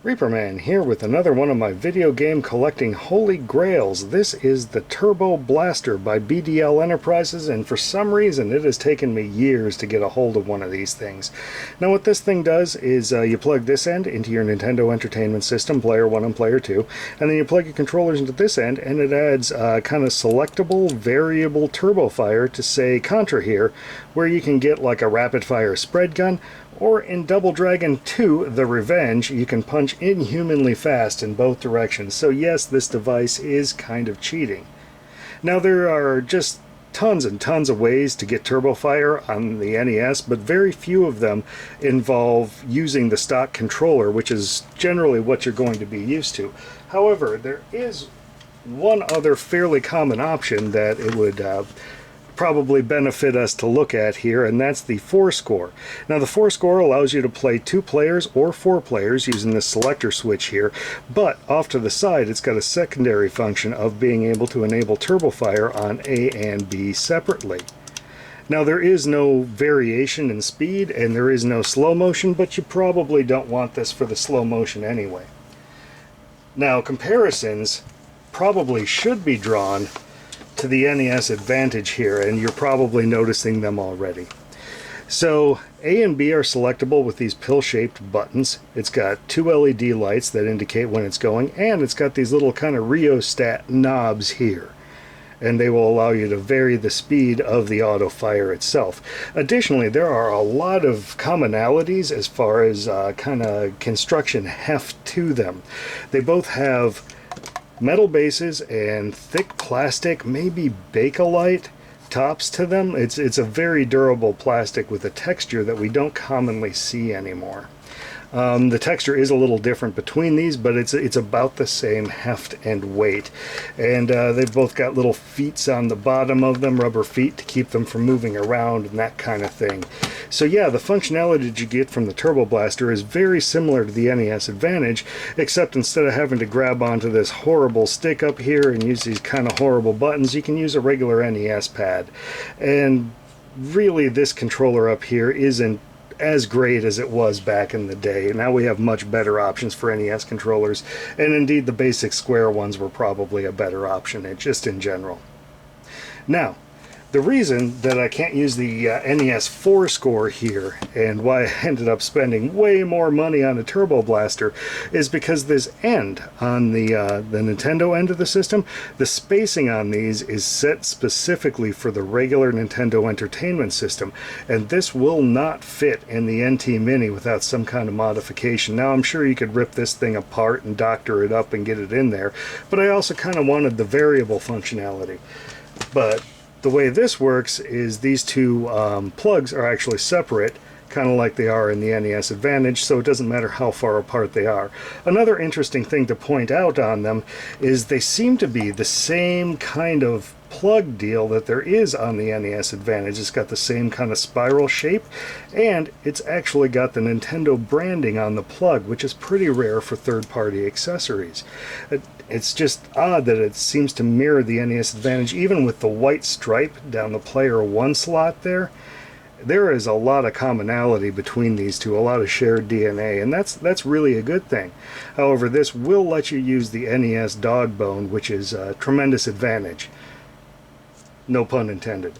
Reaperman here with another one of my video game collecting holy grails. This is the Turbo Blaster by BDL Enterprises, and for some reason it has taken me years to get a hold of one of these things. Now what this thing does is you plug this end into your Nintendo Entertainment System, Player 1 and Player 2, and then you plug your controllers into this end, and it adds kind of selectable variable turbo fire to, say, Contra here, where you can get like a rapid fire spread gun, or in Double Dragon 2, The Revenge, you can punch inhumanly fast in both directions. So yes, this device is kind of cheating. Now there are just tons and tons of ways to get turbo fire on the NES, but very few of them involve using the stock controller, which is generally what you're going to be used to. However, there is one other fairly common option that it would probably benefit us to look at here, and that's the 4-score. Now the 4-score allows you to play 2 players or 4 players using the selector switch here, but off to the side it's got a secondary function of being able to enable turbo fire on A and B separately. Now there is no variation in speed and there is no slow motion, but you probably don't want this for the slow motion anyway. Now comparisons probably should be drawn to the NES Advantage here, and you're probably noticing them already. So A and B are selectable with these pill-shaped buttons. It's got 2 LED lights that indicate when it's going, and it's got these little kind of rheostat knobs here, and they will allow you to vary the speed of the auto fire itself. Additionally, there are a lot of commonalities as far as kind of construction heft to them. They both have metal bases and thick plastic, maybe Bakelite tops to them. It's a very durable plastic with a texture that we don't commonly see anymore. The texture is a little different between these, but it's about the same heft and weight. And they've both got little feet on the bottom of them, rubber feet to keep them from moving around and that kind of thing. So yeah, the functionality that you get from the Turbo Blaster is very similar to the NES Advantage, except instead of having to grab onto this horrible stick up here and use these kind of horrible buttons, you can use a regular NES pad. And really, this controller up here isn't as great as it was back in the day. Now we have much better options for NES controllers, and indeed the basic square ones were probably a better option, just in general. Now, the reason that I can't use the NES 4-score here, and why I ended up spending way more money on a Turbo Blaster, is because this end on the Nintendo end of the system, the spacing on these is set specifically for the regular Nintendo Entertainment System, and this will not fit in the NT Mini without some kind of modification. Now I'm sure you could rip this thing apart and doctor it up and get it in there, but I also kind of wanted the variable functionality. But the way this works is these two plugs are actually separate, kind of like they are in the NES Advantage, so it doesn't matter how far apart they are. Another interesting thing to point out on them is they seem to be the same kind of plug deal that there is on the NES Advantage. It's got the same kind of spiral shape, and it's actually got the Nintendo branding on the plug, which is pretty rare for third-party accessories. It's just odd that it seems to mirror the NES Advantage, even with the white stripe down the Player 1 slot there. There is a lot of commonality between these two, a lot of shared DNA, and that's really a good thing. However, this will let you use the NES dog bone, which is a tremendous advantage. No pun intended.